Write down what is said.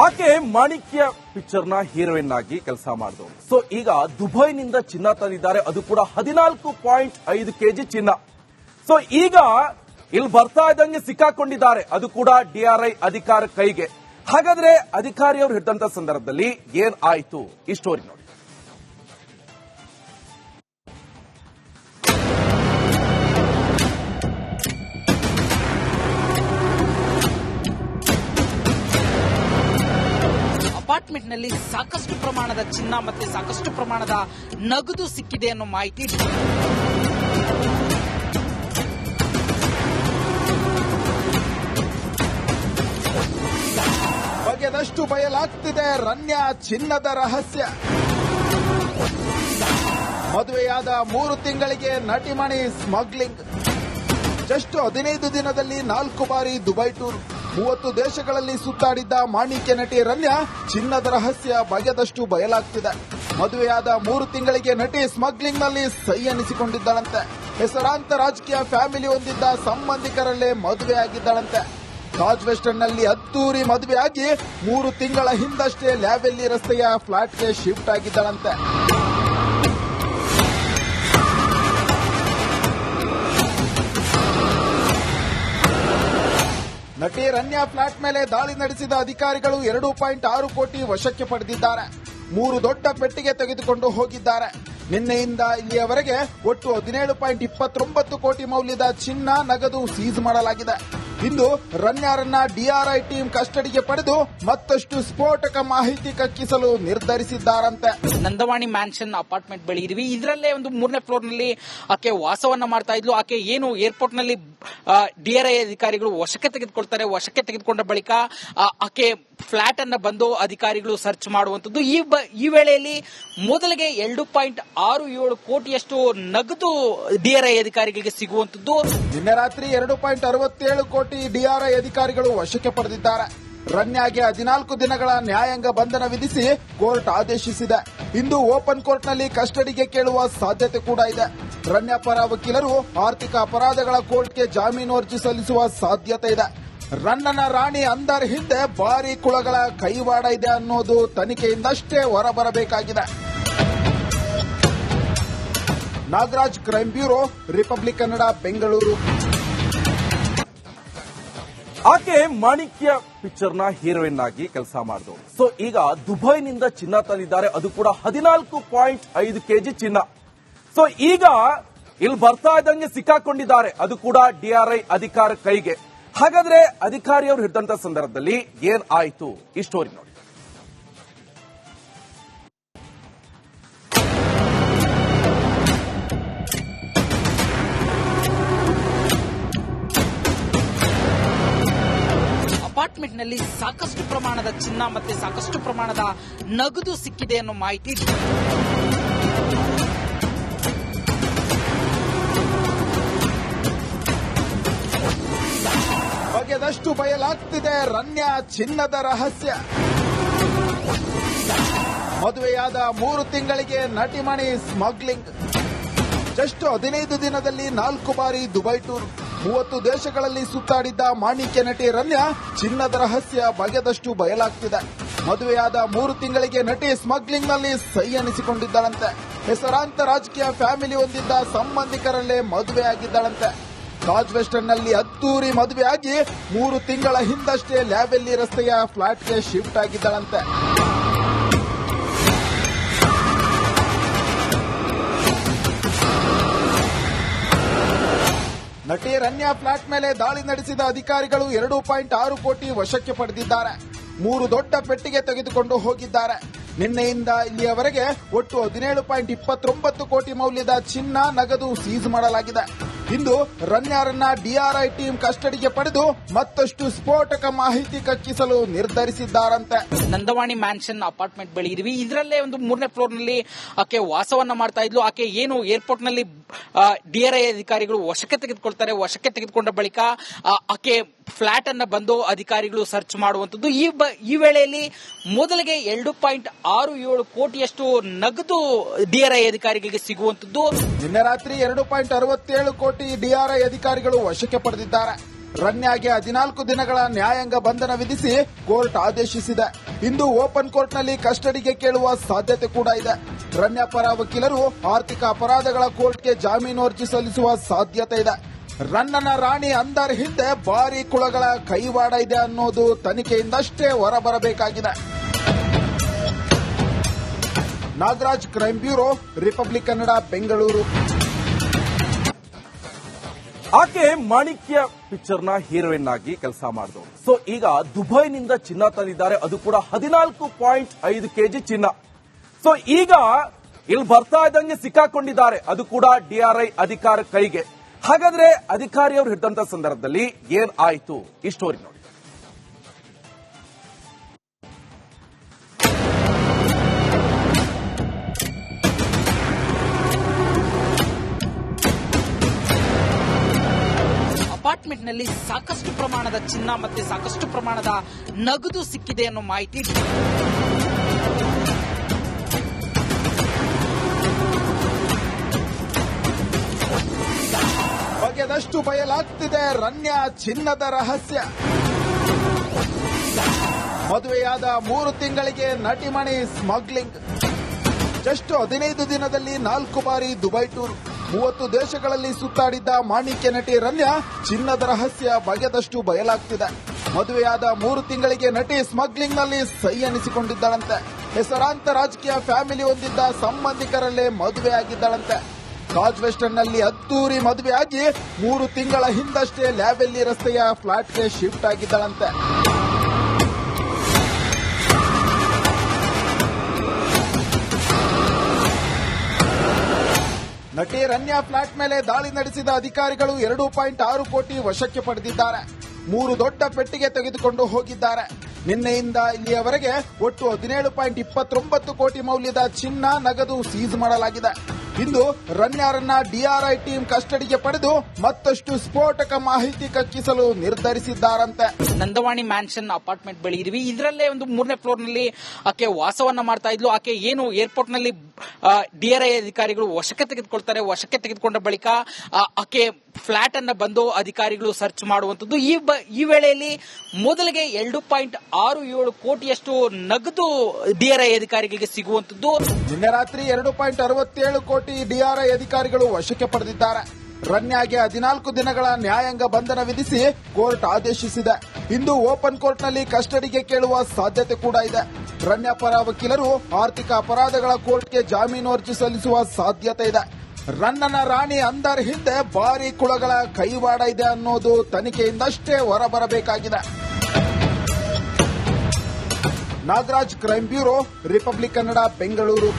ಆಕೆ ಮಾಣಿಕ್ಯ ಪಿಕ್ಚರ್ ನ ಹೀರೋಯಿನ್ ಆಗಿ ಕೆಲಸ ಮಾಡಿದವರು. ಸೊ ಈಗ ದುಬೈನಿಂದ ಚಿನ್ನ ತಂದಿದ್ದಾರೆ, ಅದು ಕೂಡ 14.5 kg ಚಿನ್ನ. ಸೊ ಈಗ ಇಲ್ಲಿ ಬರ್ತಾ ಇದ್ದಂಗೆ ಸಿಕ್ಕಾಕೊಂಡಿದ್ದಾರೆ, ಅದು ಕೂಡ DRI ಅಧಿಕಾರ ಕೈಗೆ. ಹಾಗಾದ್ರೆ ಅಧಿಕಾರಿಯವರು ಹಿಡಿದಂತ ಸಂದರ್ಭದಲ್ಲಿ ಏನ್ ಆಯ್ತು ಈ ಸ್ಟೋರಿ ನೋಡಿ. ಅಪಾರ್ಟ್ಮೆಂಟ್ ನಲ್ಲಿ ಸಾಕಷ್ಟು ಪ್ರಮಾಣದ ಚಿನ್ನ ಮತ್ತೆ ಸಾಕಷ್ಟು ಪ್ರಮಾಣದ ನಗದು ಸಿಕ್ಕಿದೆ ಅನ್ನೋ ಮಾಹಿತಿ ಬಗೆದಷ್ಟು ಬಯಲಾಗ್ತಿದೆ ರನ್ಯಾ ಚಿನ್ನದ ರಹಸ್ಯ. ಮದುವೆಯಾದ 3 ತಿಂಗಳಿಗೆ ನಟಿಮಣಿ ಸ್ಮಗ್ಲಿಂಗ್. ಜಸ್ಟ್ 15 ದಿನದಲ್ಲಿ 4 ಬಾರಿ ದುಬೈ ಟೂರ್. 30 ದೇಶಗಳಲ್ಲಿ ಸುತ್ತಾಡಿದ್ದ ಮಾಣಿಕ್ಯ ನಟಿ ರನ್ಯಾ ಚಿನ್ನದ ರಹಸ್ಯ ಬಗೆದಷ್ಟು ಬಯಲಾಗ್ತಿದೆ. ಮದುವೆಯಾದ 3 ತಿಂಗಳಿಗೆ ನಟಿ ಸ್ಮಗ್ಲಿಂಗ್ ನಲ್ಲಿ ಸೈ ಎನಿಸಿಕೊಂಡಿದ್ದಾಳಂತೆ. ಹೆಸರಾಂತ ರಾಜಕೀಯ ಫ್ಯಾಮಿಲಿ ಹೊಂದಿದ್ದ ಸಂಬಂಧಿಕರಲ್ಲೇ ಮದುವೆಯಾಗಿದ್ದಾಳಂತೆ. ತಾಜ್ ವೆಸ್ಟರ್ನ್ ನಲ್ಲಿ ಅದ್ದೂರಿ ಮದುವೆಯಾಗಿ 3 ತಿಂಗಳ ಹಿಂದಷ್ಟೇ ಲ್ಯಾವೆಲ್ಲಿ ರಸ್ತೆಯ ಫ್ಲಾಟ್ಗೆ ಶಿಫ್ಟ್ ಆಗಿದ್ದಾಳಂತೆ. ನಟಿ ರನ್ಯಾ ಫ್ಲಾಟ್ ಮೇಲೆ ದಾಳಿ ನಡೆಸಿದ ಅಧಿಕಾರಿಗಳು 2.6 ಕೋಟಿ ವಶಕ್ಕೆ ಪಡೆದಿದ್ದಾರೆ. 3 ದೊಡ್ಡ ಪೆಟ್ಟಿಗೆ ತೆಗೆದುಕೊಂಡು ಹೋಗಿದ್ದಾರೆ. ನಿನ್ನೆಯಿಂದ ಇಲ್ಲಿಯವರೆಗೆ ಒಟ್ಟು 17.29 ಕೋಟಿ ಮೌಲ್ಯದ ಚಿನ್ನ ನಗದು ಸೀಸ್ ಮಾಡಲಾಗಿದೆ. ಇಂದು ರನ್ಯಾರನ್ನ DRI ಟೀಮ್ ಕಸ್ಟಡಿಗೆ ಪಡೆದು ಮತ್ತಷ್ಟು ಸ್ಫೋಟಕ ಮಾಹಿತಿ ಕಕ್ಕಿಸಲು ನಿರ್ಧರಿಸಿದ್ದಾರಂತೆ. ನಂದವಾಣಿ ಮ್ಯಾನ್ಷನ್ ಅಪಾರ್ಟ್ಮೆಂಟ್ ಬಳಿ ಇದೀವಿ. ಇದರಲ್ಲೇ ಒಂದು 3ನೇ ಫ್ಲೋರ್ ನಲ್ಲಿ ಆಕೆ ವಾಸವನ್ನ ಮಾಡ್ತಾ ಇದ್ಲು. ಆಕೆ ಏನು ಏರ್ಪೋರ್ಟ್ ನಲ್ಲಿ DRI ಅಧಿಕಾರಿಗಳು ವಶಕ್ಕೆ ತೆಗೆದುಕೊಳ್ತಾರೆ. ವಶಕ್ಕೆ ತೆಗೆದುಕೊಂಡ ಬಳಿಕ ಆಕೆ ಫ್ಲಾಟ್ ಅನ್ನ ಬಂದು ಅಧಿಕಾರಿಗಳು ಸರ್ಚ್ ಮಾಡುವಂತದ್ದು. ಈ ವೇಳೆಯಲ್ಲಿ ಮೊದಲಿಗೆ 2.67 ಕೋಟಿಯಷ್ಟು ನಗದು DRI ಅಧಿಕಾರಿಗಳಿಗೆ ಸಿಗುವಂತದ್ದು. ನಿನ್ನೆ ರಾತ್ರಿ 2.67 ಕೋಟಿ DRI ಅಧಿಕಾರಿಗಳು ವಶಕ್ಕೆ ಪಡೆದಿದ್ದಾರೆ. ರನ್ಯಾಗೆ 14 ದಿನಗಳ ನ್ಯಾಯಾಂಗ ಬಂಧನ ವಿಧಿಸಿ ಕೋರ್ಟ್ ಆದೇಶಿಸಿದೆ. ಇಂದು ಓಪನ್ ಕೋರ್ಟ್ನಲ್ಲಿ ಕಸ್ಟಡಿಗೆ ಕೇಳುವ ಸಾಧ್ಯತೆ ಕೂಡ ಇದೆ. ರನ್ಯಾ ಪರ ವಕೀಲರು ಆರ್ಥಿಕ ಅಪರಾಧಗಳ ಕೋರ್ಟ್ಗೆ ಜಾಮೀನು ಅರ್ಜಿ ಸಲ್ಲಿಸುವ ಸಾಧ್ಯತೆ ಇದೆ. ರನ್ನನ ರಾಣಿ ಅಂದರ್ ಹಿಂದೆ ಭಾರಿ ಕುಳಗಳ ಕೈವಾಡ ಇದೆ ಅನ್ನೋದು ತನಿಖೆಯಿಂದಷ್ಟೇ ಹೊರಬರಬೇಕಾಗಿದೆ. Nagaraj, crime bureau, Republic Kannada, Bengaluru. Aake Maanikya picture ನ ಹೀರೋಯಿನ್ ಆಗಿ ಕೆಲಸ ಮಾಡಿದವರು. ಸೊ ಈಗ ದುಬೈನಿಂದ ಚಿನ್ನ ತಂದಿದ್ದಾರೆ, ಅದು ಕೂಡ 14.5 kg ಚಿನ್ನ. ಸೊ ಈಗ ಇಲ್ಲಿ ಬರ್ತಾ ಇದ್ದಂಗೆ ಸಿಕ್ಕಾಕೊಂಡಿದ್ದಾರೆ, ಅದು ಕೂಡ DRI ಅಧಿಕಾರ ಕೈಗೆ. ಹಾಗಾದ್ರೆ ಅಧಿಕಾರಿಯವರು ಹಿಡಿದಂತ ಸಂದರ್ಭದಲ್ಲಿ ಏನ್ ಆಯ್ತು ಈ ಸ್ಟೋರಿ ನೋಡಿ. ಅಪಾರ್ಟ್ಮೆಂಟ್ ನಲ್ಲಿ ಸಾಕಷ್ಟು ಪ್ರಮಾಣದ ಚಿನ್ನ ಮತ್ತೆ ಸಾಕಷ್ಟು ಪ್ರಮಾಣದ ನಗದು ಸಿಕ್ಕಿದೆ ಅನ್ನೋ ಮಾಹಿತಿ ಬಗೆದಷ್ಟು ಬಯಲಾಗ್ತಿದೆ ರನ್ಯಾ ಚಿನ್ನದ ರಹಸ್ಯ. ಮದುವೆಯಾದ 3 ತಿಂಗಳಿಗೆ ನಟಿಮಣಿ ಸ್ಮಗ್ಲಿಂಗ್. ಜಸ್ಟ್ 15 ದಿನದಲ್ಲಿ 4 ಬಾರಿ ದುಬೈ ಟೂರ್. 30 ದೇಶಗಳಲ್ಲಿ ಸುತ್ತಾಡಿದ್ದ ಮಾಣಿಕ್ಯ ನಟಿ ರನ್ಯಾ ಚಿನ್ನದ ರಹಸ್ಯ ಬಗೆದಷ್ಟು ಬಯಲಾಗ್ತಿದೆ. ಮದುವೆಯಾದ 3 ತಿಂಗಳಿಗೆ ನಟಿ ಸ್ಮಗ್ಲಿಂಗ್ ನಲ್ಲಿ ಸೈ ಎನಿಸಿಕೊಂಡಿದ್ದಾಳಂತೆ. ಹೆಸರಾಂತ ರಾಜಕೀಯ ಫ್ಯಾಮಿಲಿ ಹೊಂದಿದ್ದ ಸಂಬಂಧಿಕರಲ್ಲೇ ಮದುವೆಯಾಗಿದ್ದಾಳಂತೆ. ತಾಜ್ ವೆಸ್ಟರ್ನ್ ನಲ್ಲಿ ಅದ್ದೂರಿ ಮದುವೆಯಾಗಿ 3 ತಿಂಗಳ ಹಿಂದಷ್ಟೇ ಲ್ಯಾವೆಲ್ಲಿ ರಸ್ತೆಯ ಫ್ಲಾಟ್ಗೆ ಶಿಫ್ಟ್ ಆಗಿದ್ದಾಳಂತೆ. ನಟಿ ರನ್ಯಾ ಫ್ಲಾಟ್ ಮೇಲೆ ದಾಳಿ ನಡೆಸಿದ ಅಧಿಕಾರಿಗಳು 2.6 ಕೋಟಿ ವಶಕ್ಕೆ ಪಡೆದಿದ್ದಾರೆ. 3 ದೊಡ್ಡ ಪೆಟ್ಟಿಗೆ ತೆಗೆದುಕೊಂಡು ಹೋಗಿದ್ದಾರೆ. ನಿನ್ನೆಯಿಂದ ಇಲ್ಲಿಯವರೆಗೆ ಒಟ್ಟು 17.29 ಕೋಟಿ ಮೌಲ್ಯದ ಚಿನ್ನ ನಗದು ಸೀಸ್ ಮಾಡಲಾಗಿದೆ. ಇಂದು ರನ್ಯಾರನ್ನ DRI ಟೀಮ್ ಕಸ್ಟಡಿಗೆ ಪಡೆದು ಮತ್ತಷ್ಟು ಸ್ಫೋಟಕ ಮಾಹಿತಿ ಕಕ್ಕಿಸಲು ನಿರ್ಧರಿಸಿದ್ದಾರಂತೆ. ನಂದವಾಣಿ ಮ್ಯಾನ್ಷನ್ ಅಪಾರ್ಟ್ಮೆಂಟ್ ಬಳಿ ಇದೀವಿ. ಇದರಲ್ಲೇ ಒಂದು 3ನೇ ಫ್ಲೋರ್ ನಲ್ಲಿ ಆಕೆ ವಾಸವನ್ನ ಮಾಡ್ತಾ ಇದ್ಲು. ಆಕೆ ಏನು ಏರ್ಪೋರ್ಟ್ ನಲ್ಲಿ DRI ಅಧಿಕಾರಿಗಳು ವಶಕ್ಕೆ ತೆಗೆದುಕೊಳ್ತಾರೆ. ವಶಕ್ಕೆ ತೆಗೆದುಕೊಂಡ ಬಳಿಕ ಆಕೆ ಫ್ಲಾಟ್ ಅನ್ನ ಬಂದು ಅಧಿಕಾರಿಗಳು ಸರ್ಚ್ ಮಾಡುವಂತದ್ದು. ಈ ವೇಳೆಯಲ್ಲಿ ಮೊದಲಿಗೆ 2.67 ಕೋಟಿಯಷ್ಟು ನಗದು DRI ಅಧಿಕಾರಿಗಳಿಗೆ ಸಿಗುವಂತದ್ದು. ನಿನ್ನೆ ರಾತ್ರಿ 2.67 ಕೋಟಿ DRI ಅಧಿಕಾರಿಗಳು ವಶಕ್ಕೆ ಪಡೆದಿದ್ದಾರೆ. ರನ್ಯಾಗೆ 14 ದಿನಗಳ ನ್ಯಾಯಾಂಗ ಬಂಧನ ವಿಧಿಸಿ ಕೋರ್ಟ್ ಆದೇಶಿಸಿದೆ. ಇಂದು ಓಪನ್ ಕೋರ್ಟ್ನಲ್ಲಿ ಕಸ್ಟಡಿಗೆ ಕೇಳುವ ಸಾಧ್ಯತೆ ಕೂಡ ಇದೆ. ರಮ್ಯಾ ಪರ ವಕೀಲರು ಆರ್ಥಿಕ ಅಪರಾಧಗಳ ಕೋರ್ಟ್ಗೆ ಜಾಮೀನು ಅರ್ಜಿ ಸಲ್ಲಿಸುವ ಸಾಧ್ಯತೆ ಇದೆ. ರನ್ನನ ರಾಣಿ ಅಂದರ್ ಹಿಂದೆ ಭಾರಿ ಕುಳಗಳ ಕೈವಾಡ ಇದೆ ಅನ್ನೋದು ತನಿಖೆಯಿಂದಷ್ಟೇ ಹೊರಬರಬೇಕಾಗಿದೆ. Nagaraj, crime bureau, Republic Kannada, Bengaluru. Aake Maanikya ಪಿಕ್ಚರ್ನ heroine ಆಗಿ ಕೆಲಸ ಮಾಡಿದವರು. ಸೊ ಈಗ ದುಬೈನಿಂದ ಚಿನ್ನ ತಂದಿದ್ದಾರೆ, ಅದು ಕೂಡ 14.5 kg ಚಿನ್ನ. ಸೊ ಈಗ ಇಲ್ಲಿ ಬರ್ತಾ ಇದ್ದಂಗೆ ಸಿಕ್ಕಾಕೊಂಡಿದ್ದಾರೆ, ಅದು ಕೂಡ DRI ಅಧಿಕಾರ ಕೈಗೆ. ಹಾಗಾದ್ರೆ ಅಧಿಕಾರಿಯವರು ಹಿಡಿದಂತ ಸಂದರ್ಭದಲ್ಲಿ ಏನ್ ಆಯ್ತು ಈ ಸ್ಟೋರಿ ನೋಡಿ. ಅಪಾರ್ಟ್ಮೆಂಟ್ ನಲ್ಲಿ ಸಾಕಷ್ಟು ಪ್ರಮಾಣದ ಚಿನ್ನ ಮತ್ತೆ ಸಾಕಷ್ಟು ಪ್ರಮಾಣದ ನಗದು ಸಿಕ್ಕಿದೆ ಅನ್ನೋ ಮಾಹಿತಿ ಬಗೆದಷ್ಟು ಬಯಲಾಗ್ತಿದೆ ರನ್ಯಾ ಚಿನ್ನದ ರಹಸ್ಯ. ಮದುವೆಯಾದ 3 ತಿಂಗಳಿಗೆ ನಟಿಮಣಿ ಸ್ಮಗ್ಲಿಂಗ್. ಜಸ್ಟ್ 15 ದಿನದಲ್ಲಿ 4 ಬಾರಿ ದುಬೈ ಟೂರ್. 30 ದೇಶಗಳಲ್ಲಿ ಸುತ್ತಾಡಿದ್ದ ಮಾಣಿಕ್ಯ ನಟಿ ರನ್ಯಾ ಚಿನ್ನದ ರಹಸ್ಯ ಬಗೆದಷ್ಟು ಬಯಲಾಗ್ತಿದೆ. ಮದುವೆಯಾದ 3 ತಿಂಗಳಿಗೆ ನಟಿ ಸ್ಮಗ್ಲಿಂಗ್ ನಲ್ಲಿ ಸೈ ಎನಿಸಿಕೊಂಡಿದ್ದಾಳಂತೆ. ಹೆಸರಾಂತ ರಾಜಕೀಯ ಫ್ಯಾಮಿಲಿ ಹೊಂದಿದ್ದ ಸಂಬಂಧಿಕರಲ್ಲೇ ಮದುವೆಯಾಗಿದ್ದಾಳಂತೆ. ತಾಜ್ ವೆಸ್ಟರ್ನ್ ನಲ್ಲಿ ಅದ್ದೂರಿ ಮದುವೆಯಾಗಿ 3 ತಿಂಗಳ ಹಿಂದಷ್ಟೇ ಲ್ಯಾವೆಲ್ಲಿ ರಸ್ತೆಯ ಫ್ಲಾಟ್ಗೆ ಶಿಫ್ಟ್ ಆಗಿದ್ದಾಳಂತೆ. ನಟಿ ರನ್ಯಾ ಫ್ಲಾಟ್ ಮೇಲೆ ದಾಳಿ ನಡೆಸಿದ ಅಧಿಕಾರಿಗಳು 2.6 ಕೋಟಿ ವಶಕ್ಕೆ ಪಡೆದಿದ್ದಾರೆ. 3 ದೊಡ್ಡ ಪೆಟ್ಟಿಗೆ ತೆಗೆದುಕೊಂಡು ಹೋಗಿದ್ದಾರೆ. ನಿನ್ನೆಯಿಂದ ಇಲ್ಲಿಯವರೆಗೆ ಒಟ್ಟು 17.29 ಕೋಟಿ ಮೌಲ್ಯದ ಚಿನ್ನ, ನಗದು ಸೀಸ್ ಮಾಡಲಾಗಿದೆ. ಇಂದು ರನ್ಯಾರನ್ನ DRI ಟೀಮ್ ಕಸ್ಟಡಿಗೆ ಪಡೆದು ಮತ್ತಷ್ಟು ಸ್ಫೋಟಕ ಮಾಹಿತಿ ಕಕ್ಕಿಸಲು ನಿರ್ಧರಿಸಿದ್ದಾರಂತೆ. ನಂದವಾಣಿ ಮ್ಯಾನ್ಷನ್ ಅಪಾರ್ಟ್ಮೆಂಟ್ ಬಳಿ ಇದೀವಿ. ಇದರಲ್ಲೇ ಒಂದು 3ನೇ ಫ್ಲೋರ್ ನಲ್ಲಿ ಆಕೆ ವಾಸವನ್ನ ಮಾಡ್ತಾ ಇದ್ಲು. ಆಕೆ ಏನು ಏರ್ಪೋರ್ಟ್ ನಲ್ಲಿ DRI ಅಧಿಕಾರಿಗಳು ವಶಕ್ಕೆ ತೆಗೆದುಕೊಳ್ತಾರೆ. ವಶಕ್ಕೆ ತೆಗೆದುಕೊಂಡ ಬಳಿಕ ಆಕೆ ಫ್ಲಾಟ್ ಅನ್ನ ಬಂದು ಅಧಿಕಾರಿಗಳು ಸರ್ಚ್ ಮಾಡುವಂತದ್ದು. ಈ ವೇಳೆಯಲ್ಲಿ ಮೊದಲಿಗೆ 2.67 ಕೋಟಿಯಷ್ಟು ನಗದು DRI ಅಧಿಕಾರಿಗಳಿಗೆ ಸಿಗುವಂತದ್ದು. ನಿನ್ನೆ ರಾತ್ರಿ 2.67 ಕೋಟಿ DRI ಅಧಿಕಾರಿಗಳು ವಶಕ್ಕೆ ಪಡೆದಿದ್ದಾರೆ. ರನ್ಯಾಗೆ 14 ದಿನಗಳ ನ್ಯಾಯಾಂಗ ಬಂಧನ ವಿಧಿಸಿ ಕೋರ್ಟ್ ಆದೇಶಿಸಿದೆ. ಇಂದು ಓಪನ್ ಕೋರ್ಟ್ನಲ್ಲಿ ಕಸ್ಟಡಿಗೆ ಕೇಳುವ ಸಾಧ್ಯತೆ ಕೂಡ ಇದೆ. ರನ್ಯಾ ಪರ ವಕೀಲರು ಆರ್ಥಿಕ ಅಪರಾಧಗಳ ಕೋರ್ಟ್ಗೆ ಜಾಮೀನು ಅರ್ಜಿ ಸಲ್ಲಿಸುವ ಸಾಧ್ಯತೆ ಇದೆ. ರನ್ನನ ರಾಣಿ ಅಂದರ್ ಹಿಂದೆ ಭಾರಿ ಕುಳಗಳ ಕೈವಾಡ ಇದೆ ಅನ್ನೋದು ತನಿಖೆಯಿಂದಷ್ಟೇ ಹೊರಬರಬೇಕಾಗಿದೆ. Nagaraj, crime bureau, Republic Kannada, Bengaluru.